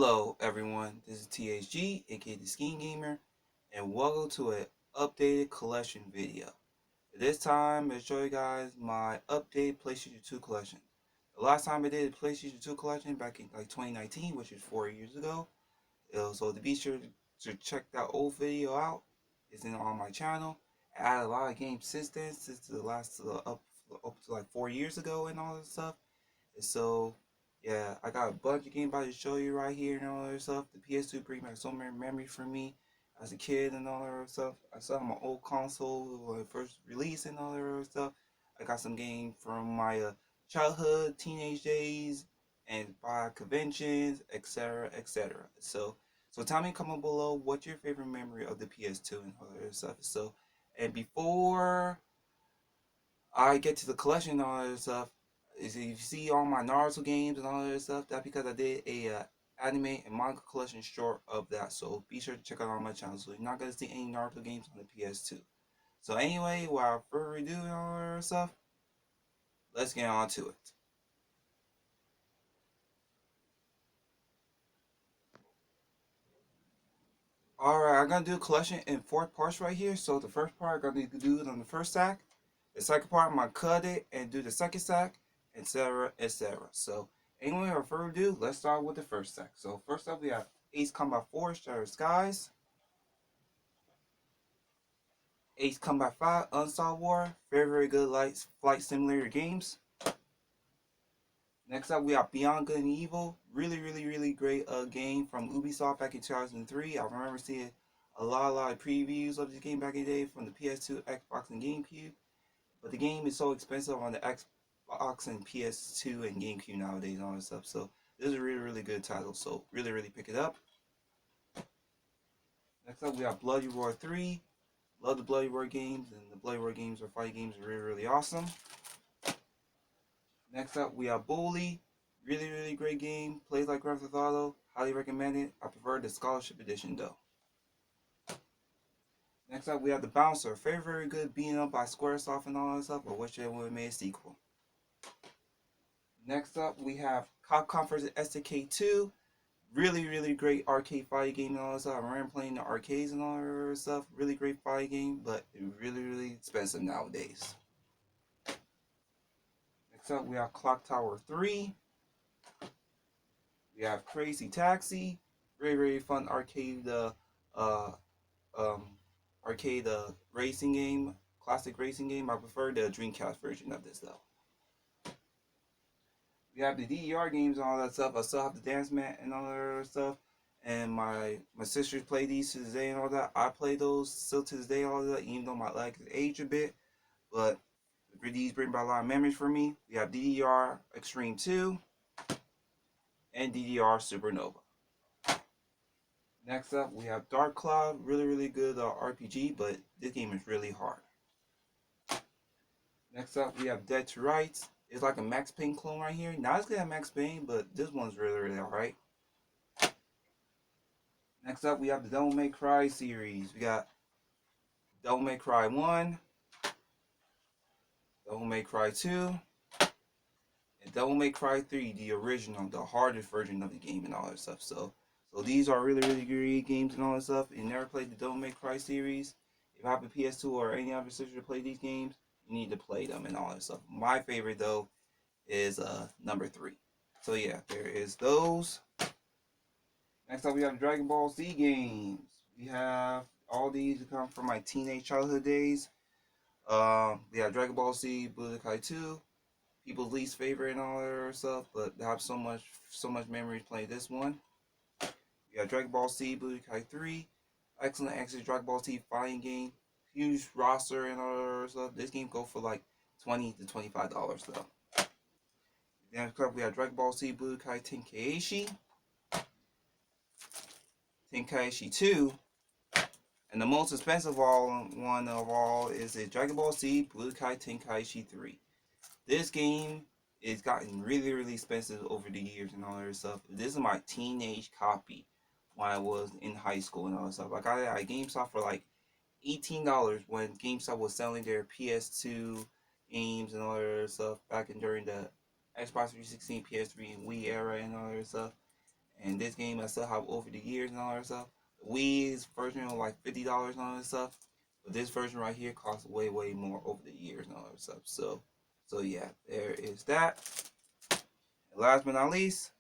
Hello everyone, this is THG, aka the Skiing Gamer, and welcome to an updated collection video. This time, I'm going to show you guys my updated PlayStation 2 collection. The last time I did a PlayStation 2 collection back in like 2019, which is 4 years ago. So to be sure to check that old video out, it's on my channel. I added a lot of games since then, since the last up to like 4 years ago and all that stuff. And so, yeah, I got a bunch of games about to show you right here and all that stuff. The PS2 brings back so many memories for me as a kid and all that stuff. I saw my old console when it first released and all that stuff. I got some games from my childhood, teenage days, and by conventions, etc., etc. So tell me comment below what's your favorite memory of the PS2 and all that stuff. And before I get to the collection and all that stuff. Is if you see all my Naruto games and all that stuff, that's because I did a anime and manga collection short of that. So be sure to check out on my channel. So you're not gonna see any Naruto games on the PS2. So anyway, without further ado and all that stuff, let's get on to it. Alright, I'm gonna do a collection in 4 parts right here. So the first part I'm gonna do it on the first stack. The second part I'm gonna cut it and do the second stack, etc. etc. So anyway, without further ado, let's start with the first stack. So first up we have Ace Combat 4 Shattered Skies, Ace Combat 5 Unstar War, very good light flight simulator games. Next up we have Beyond Good and Evil, really great game from Ubisoft back in 2003. I remember seeing a lot of previews of this game back in the day from the PS2, Xbox, and GameCube. But the game is so expensive on the Xbox and PS2 and GameCube nowadays and all that stuff. So this is a really good title. So really pick it up. Next up we have Bloody Roar 3. Love the Bloody Roar games, and the Bloody Roar games or fight games are really awesome. Next up we have Bully. Really great game. Plays like Grand Theft Auto. Highly recommend it. I prefer the Scholarship Edition though. Next up we have The Bouncer. Very good beating up by Squaresoft and all that stuff. I wish they would have made a sequel. Next up, we have Capcom vs. SNK 2. Really great arcade fighting game and all that stuff. I remember playing the arcades and all that stuff. Really great fighting game, but really expensive nowadays. Next up, we have Clock Tower 3. We have Crazy Taxi. Very fun uh, um, arcade racing game. Classic racing game. I prefer the Dreamcast version of this though. We have the DDR games and all that stuff. I still have the Dance Mat and all that stuff. And my sisters play these to this day and all that. I play those still to this day and all that, even though my leg has aged a bit. But these bring back a lot of memories for me. We have DDR Extreme 2 and DDR Supernova. Next up, we have Dark Cloud. Really good RPG, but this game is really hard. Next up, we have Dead to Rights. It's like a Max Payne clone right here. Not as good as Max Payne, but this one's really alright. Next up, we have the Devil May Cry series. We got Devil May Cry 1, Devil May Cry 2, and Devil May Cry 3, the original, the hardest version of the game and all that stuff. So these are really great games and all that stuff. If you never played the Devil May Cry series, if you have a PS2 or any other sister to play these games, you need to play them and all that stuff. My favorite though is number 3. So yeah, there is those. Next up we have Dragon Ball Z games. We have all these come from my teenage childhood days. We have Dragon Ball Z Budokai 2, people's least favorite and all that stuff, but they have so much memories playing this one. We have Dragon Ball Z Budokai 3, excellent Dragon Ball Z fighting game, huge roster and all that stuff. This game go for like $20 to $25 though. Next up we have Dragon Ball Z Budokai Tenkaichi 2, and the most expensive one of all is the Dragon Ball Z Budokai Tenkaichi 3. This game is gotten really expensive over the years and all that stuff. This is my teenage copy when I was in high school and all that stuff. I got it at GameStop for like $18 when GameStop was selling their PS2 games and all that stuff back in during the Xbox 360, PS3, and Wii era and all that stuff. And this game I still have over the years and all that stuff. The Wii's version was like $50 and all that stuff. But this version right here costs way, way more over the years and all that stuff. So yeah, there is that. And last but not least,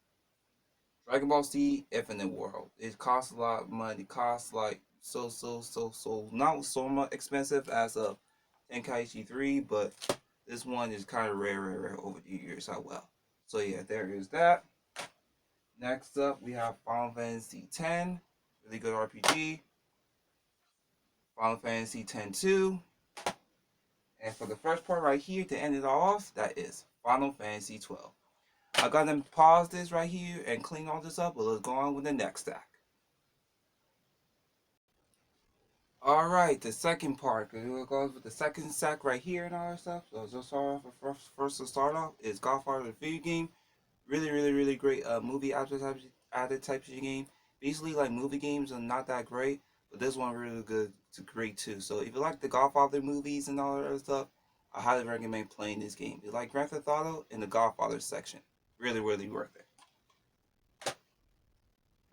Dragon Ball Z Infinite World. It costs a lot of money. It costs like so not so much expensive as a Tenkaichi 3, but this one is kind of rare over the years as well. So yeah, there is that. Next up, we have Final Fantasy X, really good RPG. Final Fantasy X-2. And for the first part right here, to end it all off, that is Final Fantasy 12. I gotta pause this right here and clean all this up, but let's go on with the next stack. Alright, the second part, it goes with the second stack right here and all that stuff. So just start off, first to start off is Godfather the video game. Really great movie added type of game. Basically, like movie games are not that great, but this one really good to great too. So if you like the Godfather movies and all that other stuff, I highly recommend playing this game. If you like Grand Theft Auto in the Godfather section, really worth it.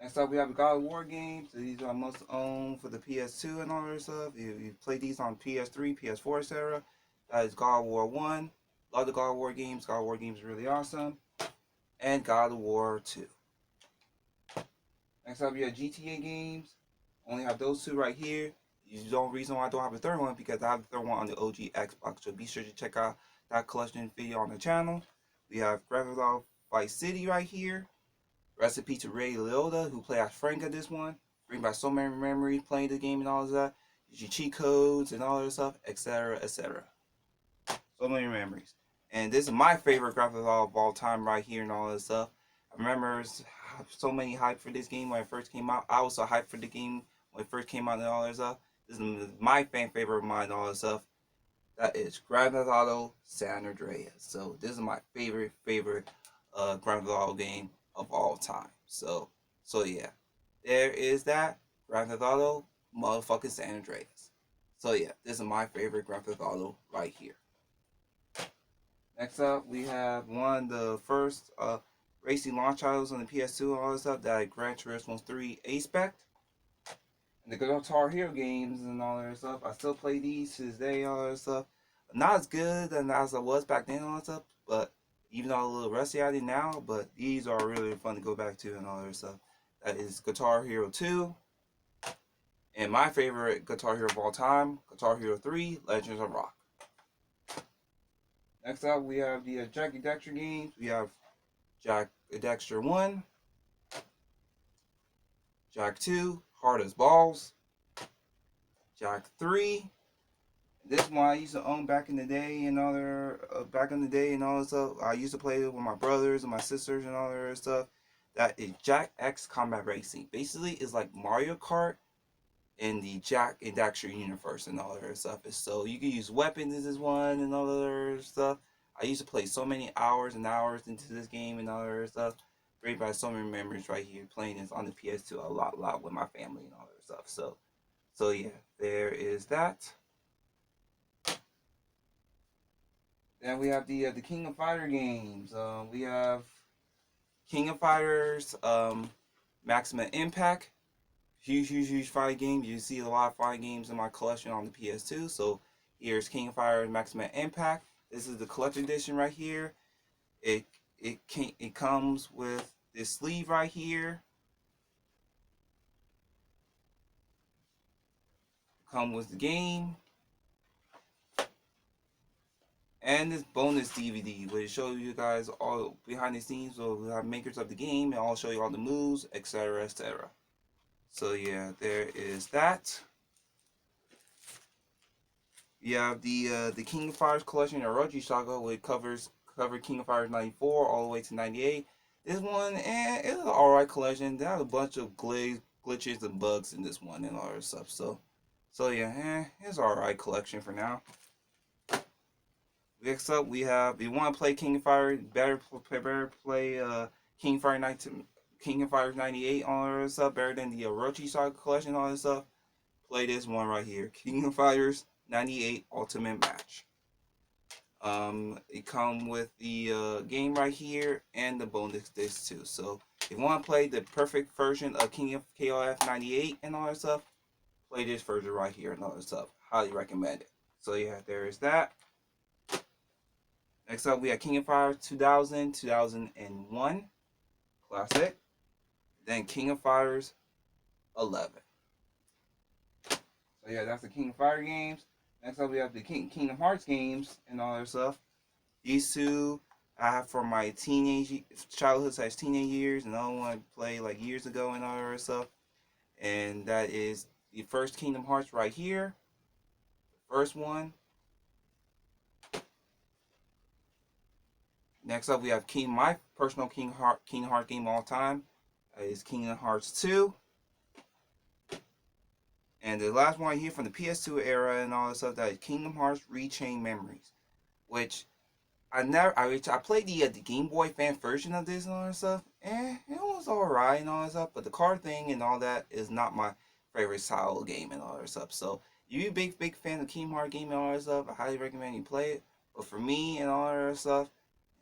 Next up, we have the God of War games. So these are most owned for the PS2 and all that stuff. You play these on PS3, PS4, etc. That is God of War 1. Love the God of War games. God of War games are really awesome. And God of War 2. Next up, we have GTA games. Only have those two right here. The only reason why I don't have a third one because I have the third one on the OG Xbox. So be sure to check out that collection video on the channel. We have Grand Theft Auto Vice City right here. Recipe to Ray Liotta, who played as Frank in this one. Bring back so many memories playing the game and all of that. Your cheat codes and all that stuff, etc., etc. So many memories. And this is my favorite Grand Theft Auto of all time right here and all this stuff. I remember so many hype for this game when it first came out. I was so hyped for the game when it first came out and all that stuff. This is my fan favorite of mine and all that stuff. That is Grand Theft Auto San Andreas. So this is my favorite Grand Theft Auto game of all time. So yeah, there is that Grand Theft Auto motherfucking San Andreas. So yeah, this is my favorite Grand Theft Auto right here. Next up, we have one of the first racing launch titles on the PS2 and all that stuff. That Gran Turismo 3 A-Spec. And the Guitar Hero games and all that stuff. I still play these to this day and all that stuff. Not as good as I was back then and all that stuff, but even though I'm a little rusty at it now, but these are really fun to go back to and all that stuff. That is Guitar Hero 2. And my favorite Guitar Hero of all time, Guitar Hero 3, Legends of Rock. Next up, we have the Jak and Daxter games. We have Jak and Daxter 1, Jak 2, Hard as Balls, Jak 3. This one I used to own back in the day and all that stuff. I used to play it with my brothers and my sisters and all that other stuff. That is Jak X Combat Racing. Basically, it's like Mario Kart in the Jak and Daxter universe and all that other stuff. So you can use weapons in this one and all that other stuff. I used to play so many hours and hours into this game and all that other stuff. Bring back so many memories right here playing this on the PS2 a lot with my family and all that stuff. So yeah, there is that. Then we have the King of Fighter games. We have King of Fighters, Maximum Impact. Huge fighting game. You see a lot of fighting games in my collection on the PS2. So here's King of Fighters Maximum Impact. This is the collector edition right here. It comes with this sleeve right here. Come with the game. And this bonus DVD, where it shows you guys all behind the scenes of the makers of the game, and I'll show you all the moves, etc. So yeah, there is that. You have the King of Fighters collection, Orochi Saga, which covered King of Fighters 94 all the way to 98. This one, it's an alright collection. There are a bunch of glitches and bugs in this one and all that stuff. So yeah, it's alright collection for now. Next up, we have, if you want to play King of Fighters, better play King of Fighters 98 all that stuff, better than the Orochi Saga collection all that stuff. Play this one right here, King of Fighters 98 Ultimate Match. It comes with the game right here and the bonus disc too. So if you want to play the perfect version of King of KOF 98 and all that stuff, play this version right here and all that stuff. Highly recommend it. So yeah, there is that. Next up, we have King of Fighters 2000, 2001 classic. Then King of Fighters 11. So yeah, that's the King of Fire games. Next up, we have the Kingdom Hearts games and all that stuff. These two I have from my childhood / teenage years, and I don't want to play like years ago and all that stuff. And that is the first Kingdom Hearts right here. The first one. Next up, we have my personal Kingdom Heart game of all time is Kingdom Hearts 2. And the last one here from the PS2 era and all that stuff, that is Kingdom Hearts Rechain Memories, which I played the Game Boy Advance version of this and all that stuff. It was alright and all that stuff, but the card thing and all that is not my favorite style of game and all that stuff. So if you're a big fan of Kingdom Hearts game and all that stuff, I highly recommend you play it. But for me and all that stuff,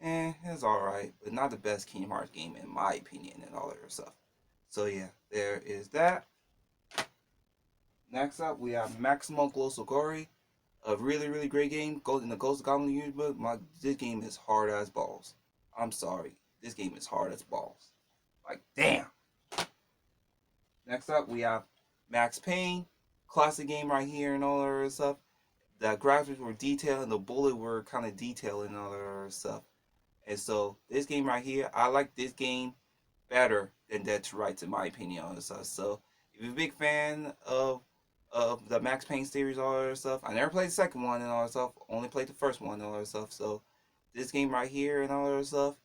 it's alright, but not the best Kingdom Hearts game in my opinion and all that stuff. So yeah, there is that. Next up, we have Maximum Glossogori, a really great game. In the Ghost Goblin Yearbook, this game is hard as balls. I'm sorry, this game is hard as balls. Like damn. Next up, we have Max Payne, classic game right here and all that other stuff. The graphics were detailed and the bullet were kind of detailed and all that other stuff. And so this game right here, I like this game better than Dead to Rights in my opinion on this stuff. So if you're a big fan of the Max Payne series, all that stuff, I never played the second one and all that stuff. Only played the first one and all that stuff. So this game right here and all that stuff,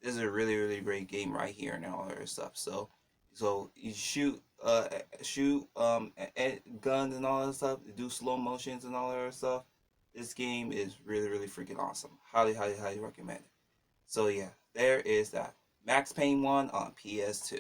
this is a really great game right here and all that stuff. So you shoot guns and all that stuff, do slow motions and all that stuff. This game is really freaking awesome. Highly recommend it. So yeah, there is that. Max Payne 1 on PS2.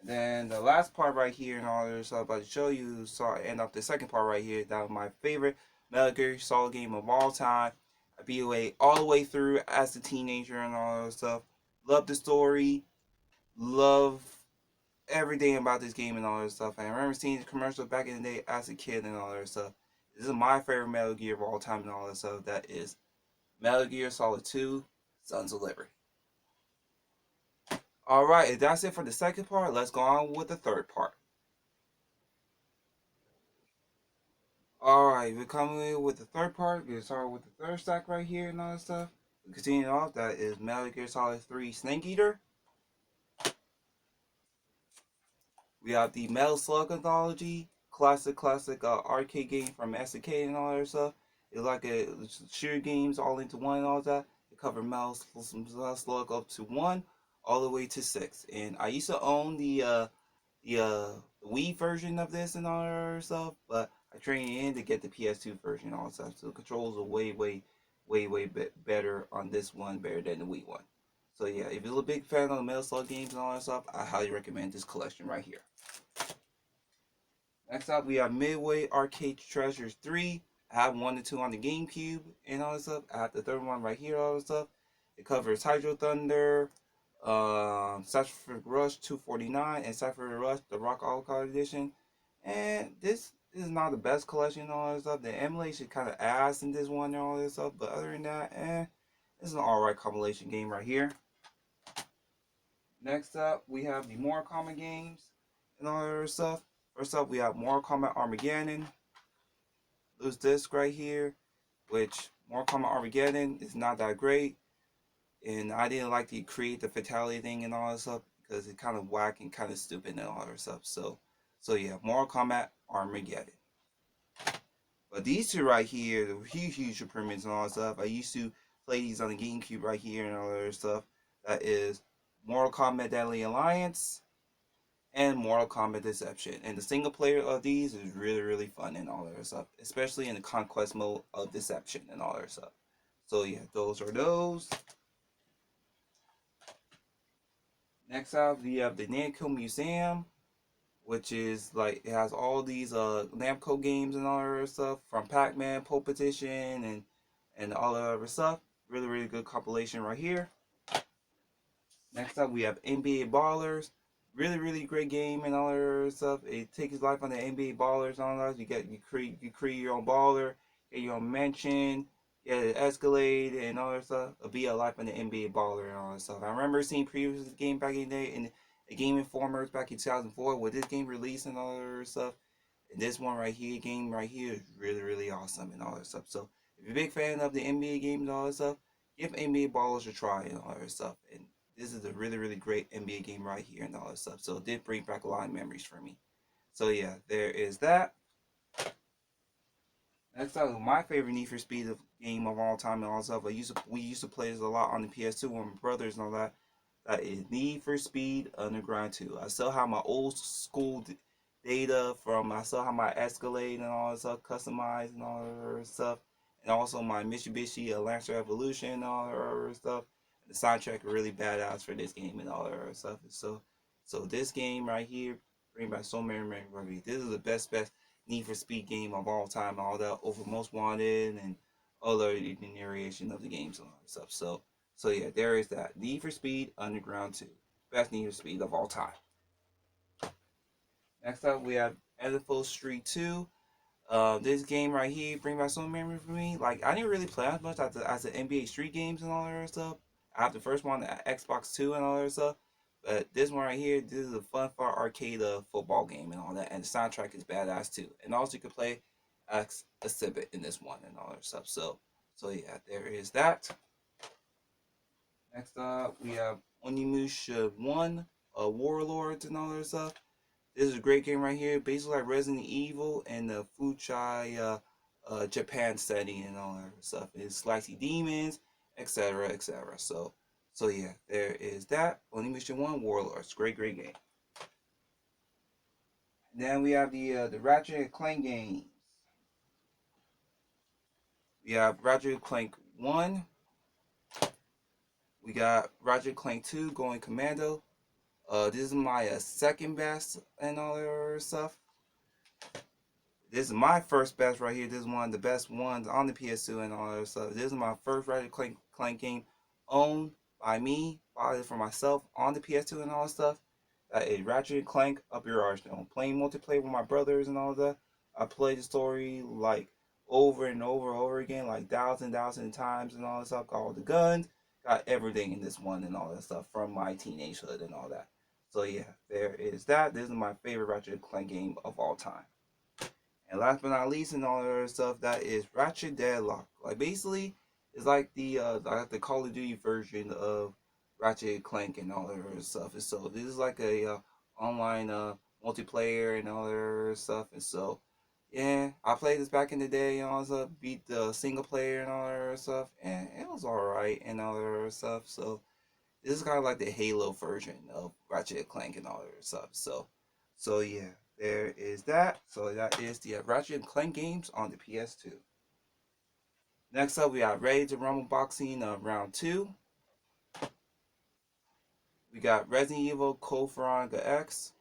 And then the last part right here and all this stuff I'm about to show you, so I end up the second part right here. That was my favorite Metal Gear Solid game of all time. I beat away all the way through as a teenager and all that stuff. Love the story. Love everything about this game and all that stuff. And I remember seeing the commercials back in the day as a kid and all that stuff. This is my favorite Metal Gear of all time and all that stuff. That is Metal Gear Solid 2, Sons of Liberty. Alright, if that's it for the second part, let's go on with the third part. Alright, we're coming in with the third part. We're start with the third stack right here and all that stuff. We continue off, that is Metal Gear Solid 3 Snake Eater. We have the Metal Slug Anthology, classic arcade game from SNK and all that stuff. It's like a shooter games all into one and all that. It cover Metal Slug up to 1 all the way to 6. And I used to own the Wii version of this and all that stuff, but I traded in to get the PS2 version and all that stuff. So the controls are way better on this one, better than the Wii one. So yeah, if you're a big fan of the Metal Slug games and all that stuff, I highly recommend this collection right here. Next up, we have Midway Arcade Treasures 3. I have 1 and 2 on the GameCube and all that stuff. I have the third one right here, all that stuff. It covers Hydro Thunder, Cypher Rush 249, and Cypher Rush the Rock Card Edition. And this is not the best collection and all that stuff. The emulation kind of ass in this one and all this stuff. But other than that, it's an alright compilation game right here. Next up, we have the Mortal Kombat games and all that other stuff. First up, we have Mortal Kombat Armageddon. Loose disc right here, which Mortal Kombat Armageddon is not that great. And I didn't like to create the fatality thing and all that stuff because it's kind of whack and kind of stupid and all that stuff. So yeah, Mortal Kombat Armageddon. But these two right here, the huge improvements and all that stuff. I used to play these on the GameCube right here and all that other stuff. That is Mortal Kombat Deadly Alliance and Mortal Kombat Deception. And the single player of these is really fun and all that stuff, especially in the conquest mode of Deception and all that stuff. So yeah, those are those. Next up, we have the Namco Museum, which is like, it has all these Namco games and all that other stuff, from Pac-Man, Pole Petition, and all that other stuff. Really good compilation right here. Next up, we have NBA Ballers. Really great game and all that other stuff. It takes his life on the NBA Ballers and all that. You create your own baller, get your own mention, get it escalate and all that stuff. It'll be a life on the NBA Baller and all that stuff. I remember seeing previews of the game back in the day in the Game Informers back in 2004 with this game released and all that other stuff. And this one right here, game right here, is really awesome and all that stuff. So if you're a big fan of the NBA games and all that stuff, give NBA Ballers a try and all that stuff. And this is a really great NBA game right here and all that stuff. So it did bring back a lot of memories for me. So yeah, there is that. Next up, my favorite Need for Speed game of all time and all that stuff. We used to play this a lot on the PS2 with my brothers and all that. That is Need for Speed Underground 2. I still have my old school data from. I still have my Escalade and all that stuff customized and all that other stuff, and also my Mitsubishi Lancer Evolution and all that other stuff. The soundtrack is really badass for this game and all that other stuff. So this game right here bring back so many memories. This is the best Need for Speed game of all time. All that over Most Wanted and other narration of the games and all that stuff. So yeah, there is that. Need for Speed Underground 2. Best Need for Speed of all time. Next up, we have Edible Street 2. This game right here bring back some memory for me. Like I didn't really play as much as the NBA Street games and all that stuff. I have the first one, the Xbox 2 and all that stuff. But this one right here, this is a fun arcade football game and all that. And the soundtrack is badass too. And also you can play as a Exhibit in this one and all that stuff. So yeah, there is that. Next up, we have Onimusha 1, Warlords and all that stuff. This is a great game right here. Basically like Resident Evil and the Fuchai Japan setting and all that stuff. It's slicey demons, etc. So yeah, there is that. Onimusha 1, Warlords. Great game. Then we have the Ratchet and Clank games. We have Ratchet and Clank 1. We got Ratchet and Clank 2, Going Commando. This is my second best and all that other stuff. This is my first best right here. This is one of the best ones on the PS2 and all that stuff. This is my first Ratchet Clank game owned by me, bought it for myself on the PS2 and all that stuff. That is Ratchet Clank Up Your Arsenal. Playing multiplayer with my brothers and all that. I played the story like over and over again, like thousand times and all that stuff. Got all the guns, got everything in this one and all that stuff from my teenagehood and all that. So yeah, there is that. This is my favorite Ratchet Clank game of all time. And last but not least, and all that other stuff, that is Ratchet Deadlock. Like basically, it's like the Call of Duty version of Ratchet Clank and all that other stuff. And so this is like a online multiplayer and all that other stuff. And so yeah, I played this back in the day and all that stuff. Beat the single player and all that other stuff, and it was alright and all that other stuff. So this is kind of like the Halo version of Ratchet Clank and all that stuff. So yeah, there is that. So that is the Ratchet and Clank games on the PS2. Next up, we got Ready to Rumble Boxing Round 2. We got Resident Evil Code Veronica X.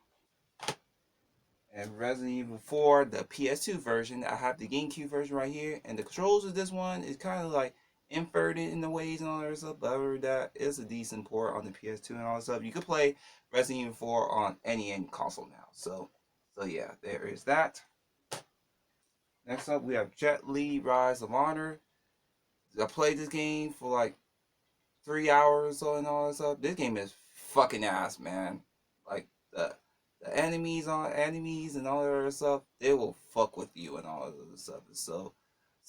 And Resident Evil 4, the PS2 version. I have the GameCube version right here. And the controls of this one is kind of like inverted in the ways and all that stuff. But other than that, it's a decent port on the PS2 and all that stuff. You could play Resident Evil 4 on any console now. So yeah, there is that. Next up, we have Jet Li Rise of Honor. I played this game for like 3 hours or so and all that stuff. This game is fucking ass, man. Like the enemies and all that other stuff, they will fuck with you and all that other stuff. So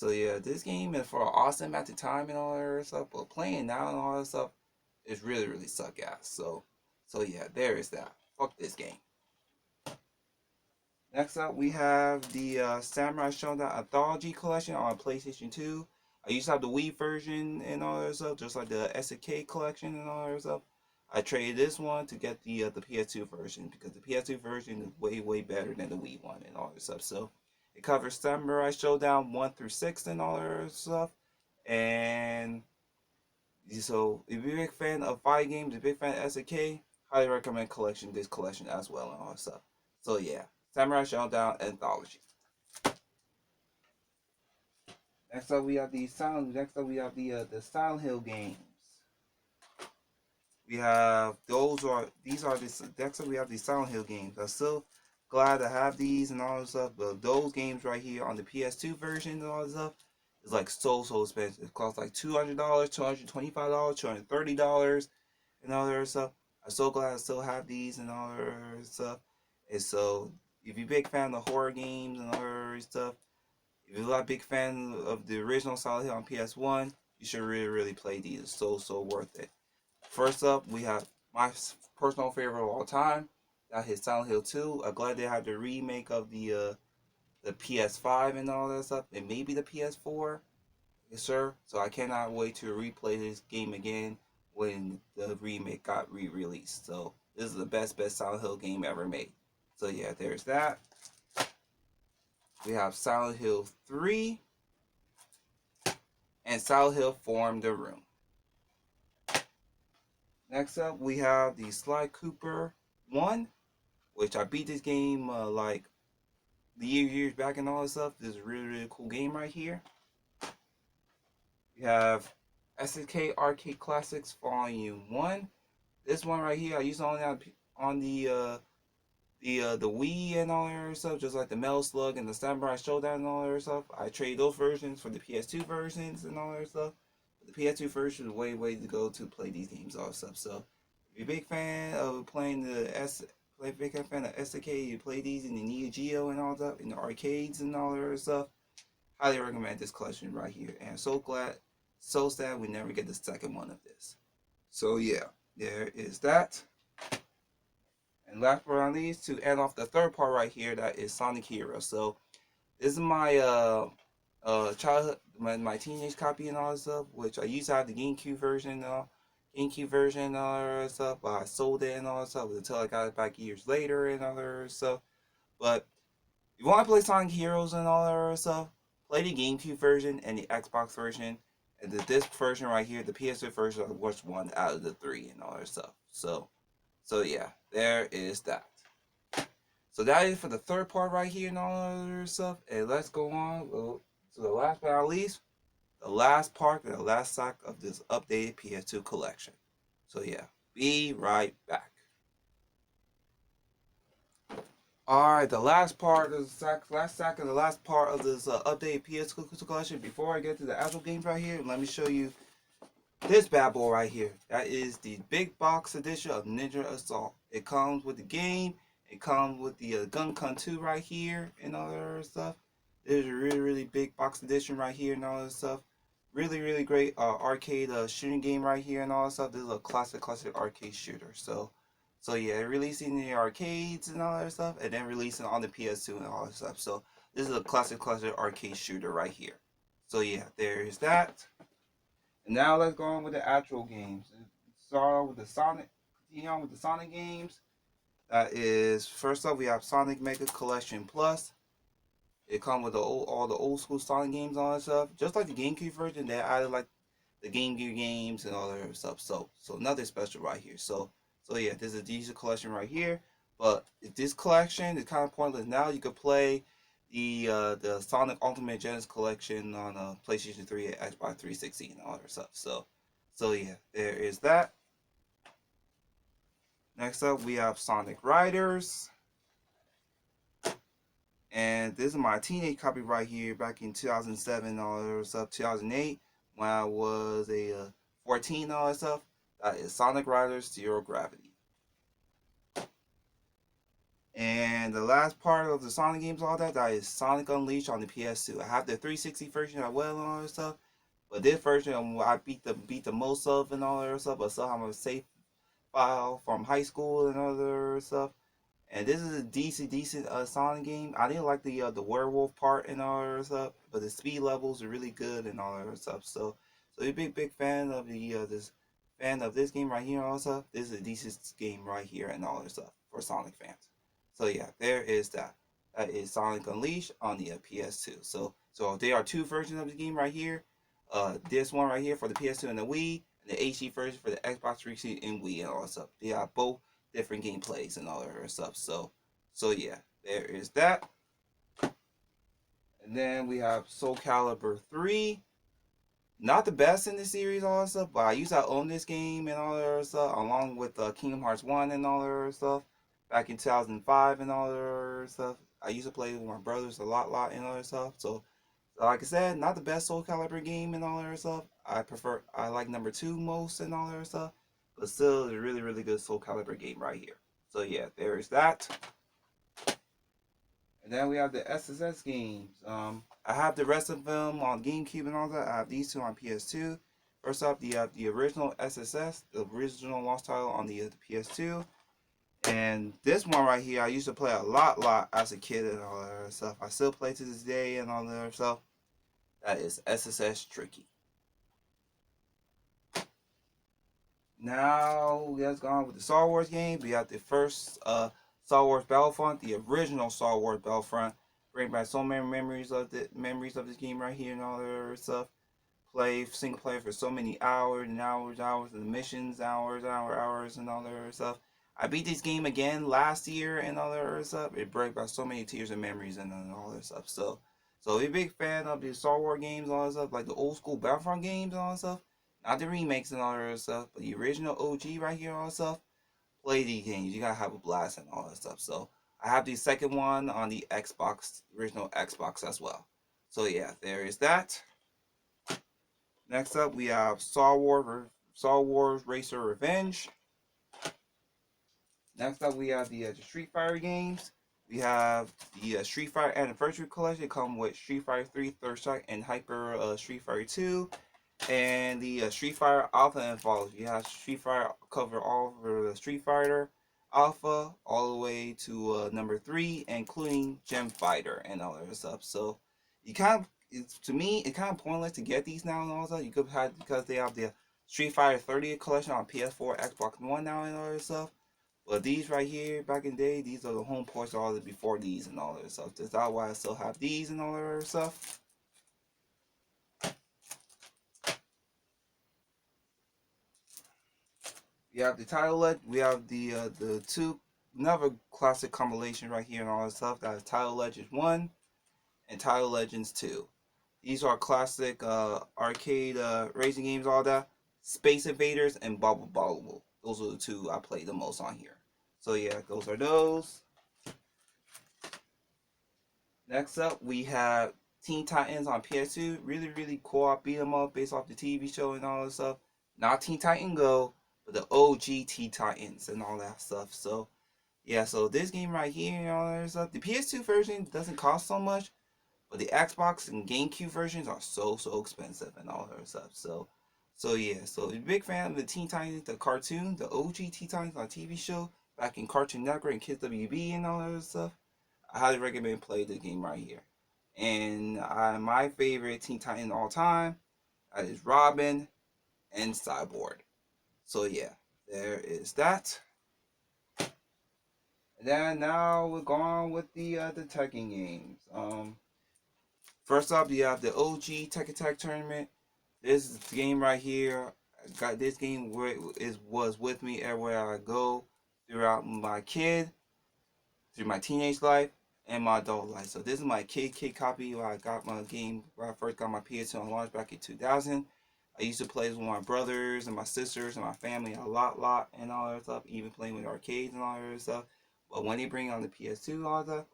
yeah, this game is for awesome at the time and all that other stuff, but playing now and all that stuff is really suck ass. So yeah, there is that. Fuck this game. Next up, we have the Samurai Shodown Anthology Collection on PlayStation 2. I used to have the Wii version and all that stuff, just like the SNK Collection and all that stuff. I traded this one to get the PS2 version because the PS2 version is way better than the Wii one and all that stuff. So it covers Samurai Shodown 1 through 6 and all that stuff. And so if you're a big fan of fighting games, a big fan of SNK, highly recommend this collection as well and all that stuff. So yeah, Samurai Shodown Anthology. Next up we have the Silent Hill games. we have these are the next up we have these Silent Hill games. I'm still glad to have these and all this stuff, but those games right here on the PS2 version and all this stuff is like so expensive. It costs like $200, $225, $230, and all that stuff. I'm so glad I still have these and all that stuff. And so, if you're a big fan of horror games and all that stuff, if you're a big fan of the original Silent Hill on PS1, you should really play these. It's so worth it. First up, we have my personal favorite of all time. That is Silent Hill 2. I'm glad they had the remake of the PS5 and all that stuff, and maybe the PS4. Yes, sir. So I cannot wait to replay this game again when the remake got re-released. So this is the best Silent Hill game ever made. So yeah, there's that. We have Silent Hill 3 and Silent Hill Form the Room. Next up, we have the Sly Cooper 1, which I beat this game like the years back and all this stuff. This is a really cool game right here. We have SNK Arcade Classics Volume 1. This one right here, I used on the Wii and all that stuff, just like the Metal Slug and the Samurai Showdown and all that stuff. I trade those versions for the PS2 versions and all that stuff. But the PS2 version is way to go to play these games all that stuff. So if you're a big fan of playing big fan of SNK, you play these in the Neo Geo and all that in the arcades and all that stuff. Highly recommend this collection right here, and so sad we never get the second one of this. So yeah, there is that. And last but not least, to end off the third part right here, that is Sonic Heroes. So this is my childhood, my teenage copy and all that stuff, which I used to have the GameCube version, and all that stuff, but I sold it and all that stuff until I got it back years later and all that stuff. But if you want to play Sonic Heroes and all that stuff, play the GameCube version and the Xbox version, and the disc version right here, the PS2 version, which one out of the three and all that stuff. So yeah, there is that. So that is for the third part right here and all that stuff. And let's go on to the last but not least, the last part and the last sack of this updated PS2 collection. So yeah, be right back. Alright, the last part of the last sack and the last part of this updated PS2 collection. Before I get to the actual games right here, let me show you this bad boy right here. That is the big box edition of Ninja Assault. It comes with the game. It comes with the Gun Kun 2 right here and all that other stuff. There's a really big box edition right here and all that stuff. Really great arcade shooting game right here and all that stuff. This is a classic arcade shooter. So yeah, releasing in the arcades and all that stuff, and then releasing on the PS2 and all that stuff. So this is a classic arcade shooter right here. So yeah, there's that. And now let's go on with the actual games. Start off with the Sonic. Continue on with the Sonic games. That is, first up we have Sonic Mega Collection Plus. It comes with all the old school Sonic games and all that stuff. Just like the GameCube version, they added like the Game Gear games and all that stuff. So nothing special right here. So yeah, there's a decent collection right here. But this collection is kind of pointless now. You could play the Sonic Ultimate Genesis collection on PlayStation 3 and Xbox 360 and all that stuff. So yeah, there is that. Next up, we have Sonic Riders. And this is my teenage copy right here back in 2007 all that stuff, 2008, when I was a 14 all that stuff. That is Sonic Riders Zero Gravity. And the last part of the Sonic games, all that is Sonic Unleashed on the PS2. I have the 360 version as well and all that stuff. But this version I beat the most of and all that stuff, but still have a save file from high school and other stuff. And this is a decent Sonic game. I didn't like the werewolf part and all that stuff, but the speed levels are really good and all that stuff. So you're a big fan of this game right here and all that stuff. This is a decent game right here and all that stuff for Sonic fans. So yeah, there is that. That is Sonic Unleashed on the PS2. So there are two versions of the game right here. This one right here for the PS2 and the Wii, and the HD version for the Xbox 360 and Wii and all that stuff. They have both different gameplays and all that stuff. So yeah, there is that. And then we have Soul Calibur 3, Not the best in the series, all that stuff, but I used to own this game and all that other stuff, along with Kingdom Hearts 1 and all that other stuff, back in 2005 and all that other stuff. I used to play with my brothers a lot, and all that stuff. So like I said, not the best Soul Calibur game and all that other stuff. I like number two most and all that other stuff, but still, it's a really good Soul Calibur game right here. So yeah, there is that. And then we have the SSS games. I have the rest of them on GameCube and all that. I have these two on PS2. First up, you have the original SSS, the original launch title on the PS2. And this one right here, I used to play a lot as a kid and all that other stuff. I still play to this day and all that other stuff. That is SSS Tricky. Now we have gone with the Star Wars game. We have the first Star Wars Battlefront, the original Star Wars Battlefront. Bring back so many memories of this game right here and all that other stuff. Play single player for so many hours and hours of the missions, hours and all that other stuff. I beat this game again last year and all that other stuff. It brought back so many tears and memories and all that stuff. So I'm a big fan of the Star Wars games and all that stuff, like the old school Battlefront games and all that stuff. Not the remakes and all that other stuff, but the original OG right here and all that stuff. Play these games. You gotta have a blast and all that stuff. So I have the second one on the Xbox, original Xbox as well. So yeah, there is that. Next up, we have Star Wars Racer Revenge. Next up, we have the Street Fighter games. We have the Street Fighter Anniversary Collection. Come with Street Fighter 3, Third Strike, and Hyper Street Fighter 2. And the Street Fighter Alpha Anthology. You have Street Fighter cover all over the Street Fighter Alpha all the way to number 3, including Gem Fighter and all that stuff. So you kind of, to me, it's kind of pointless to get these now and all that. You could have, because they have the Street Fighter 30th collection on PS4, Xbox One now and all that stuff. But these right here, back in the day, these are the home ports all before these and all that stuff. That's why I still have these and all that other stuff. We have the title. We have the two another classic compilation right here and all that stuff. That is Title Legends 1 and Title Legends 2. These are classic arcade racing games, all that. Space Invaders and Bubble Bobble. Those are the two I play the most on here. So yeah, those are those. Next up, we have Teen Titans on PS2. Really co-op beat 'em up based off the TV show and all that stuff. Not Teen Titan Go, but the OG Teen Titans and all that stuff. So yeah, so this game right here and all that stuff. The PS2 version doesn't cost so much, but the Xbox and GameCube versions are so expensive and all that stuff. So yeah, so a big fan of the Teen Titans, the cartoon, the OG Teen Titans on TV show back in Cartoon Network and Kids WB and all that stuff. I highly recommend play the game right here. And my favorite Teen Titan all time is Robin and Cyborg. So yeah, there is that. And then now we're going with the Tekken games. First up, you have the OG Tekken Tag Tournament. This game right here, got this game was with me everywhere I go throughout through my teenage life and my adult life. So this is my kid copy where I got my game where I first got my PS2 on launch back in 2000. I used to play with my brothers and my sisters and my family a lot and all that stuff, even playing with arcades and all that stuff. But when they bring on the PS2 and all that,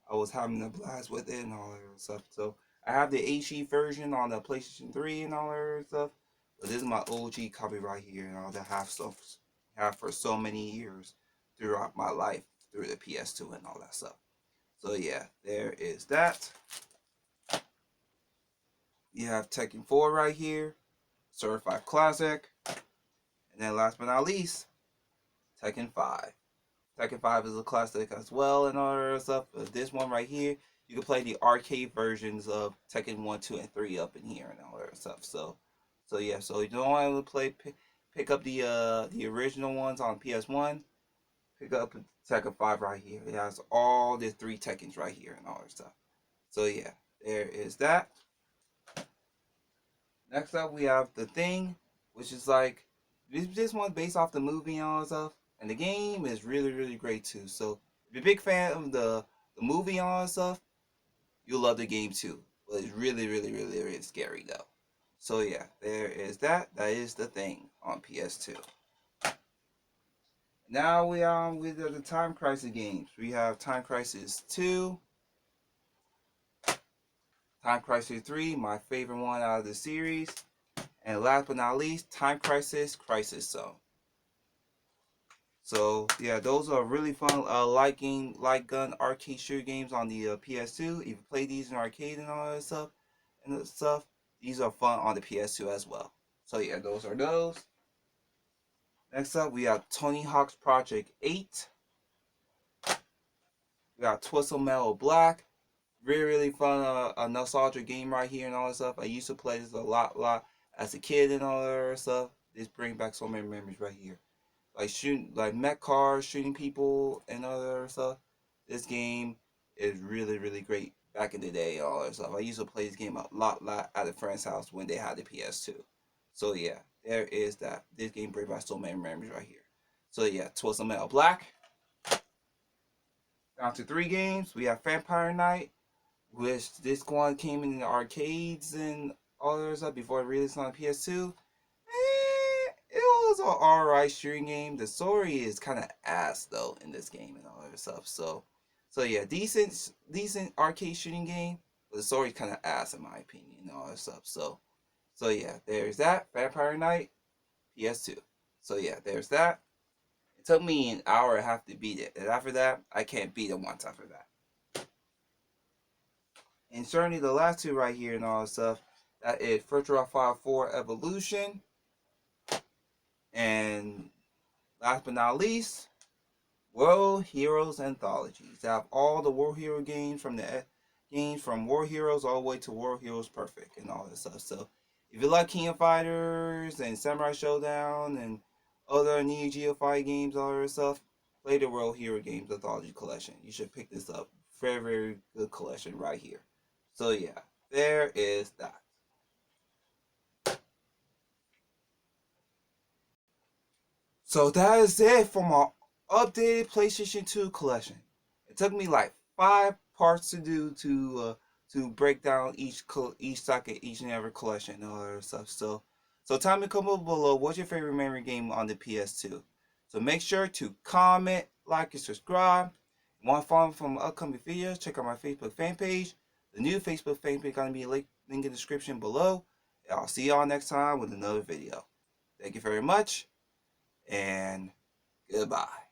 I was having a blast with it and all that stuff. So I have the HD version on the PlayStation 3 and all that stuff. But this is my OG copy right here and all that have for so many years throughout my life through the PS2 and all that stuff. So yeah, there is that. You have Tekken 4 right here, Certified Classic, and then last but not least, Tekken 5. Tekken 5 is a classic as well and all that stuff. But this one right here, you can play the arcade versions of Tekken 1, 2, and 3 up in here and all that stuff. So yeah, so you don't want to pick up the original ones on PS1. Pick up Tekken 5 right here. It has all the 3 Tekkens right here and all that stuff. So yeah, there is that. Next up, we have The Thing, which is like this one's based off the movie and all that stuff, and the game is really great too. So if you're a big fan of the movie and all that stuff, you'll love the game too. But it's really scary though. So yeah, there is that. That is the thing on PS2. Now we are with the Time Crisis games. We have Time Crisis 2, Time Crisis 3, my favorite one out of the series, and last but not least, Time Crisis Crisis Zone. So yeah, those are really fun light gun arcade shooter games on the PS2. If you play these in arcade and all that stuff, these are fun on the PS2 as well. So yeah, those are those. Next up, we have Tony Hawk's Project 8. We got Twisted Metal Black. Really fun, a nostalgia game right here and all that stuff. I used to play this a lot as a kid and all that stuff. This brings back so many memories right here. Like shooting, like mech cars, shooting people and other stuff. This game is really great back in the day and all that stuff. I used to play this game a lot at a friend's house when they had the PS2. So yeah, there is that. This game brings back so many memories right here. So yeah, Twisted Metal Black. Down to 3 games. We have Vampire Knight, which this one came in the arcades and all that stuff before it released on PS2. It was an alright shooting game. The story is kind of ass though in this game and all that stuff. So yeah, decent arcade shooting game, but the story's kind of ass in my opinion and all that stuff. So yeah, there's that Vampire Knight PS2. So yeah, there's that. It took me an hour and a half to beat it, and after that, I can't beat it once after that. And certainly the last two right here and all that stuff, that is Virtua Fighter 4 Evolution, and last but not least, World Heroes Anthologies. They have all the World Hero games from World Heroes all the way to World Heroes Perfect and all that stuff. So if you like King of Fighters and Samurai Showdown and other Neo Geo Fight games, all that stuff, play the World Hero Games Anthology Collection. You should pick this up. Very good collection right here. So yeah, there is that. So that is it for my updated PlayStation 2 collection. It took me like 5 parts to do to break down each socket, each and every collection and all that stuff. So tell me comment below what's your favorite memory game on the PS2. So make sure to comment, like, and subscribe. Want to follow me from upcoming videos? Check out my Facebook fan page. The new Facebook fan page is gonna be a link in the description below. And I'll see y'all next time with another video. Thank you very much and goodbye.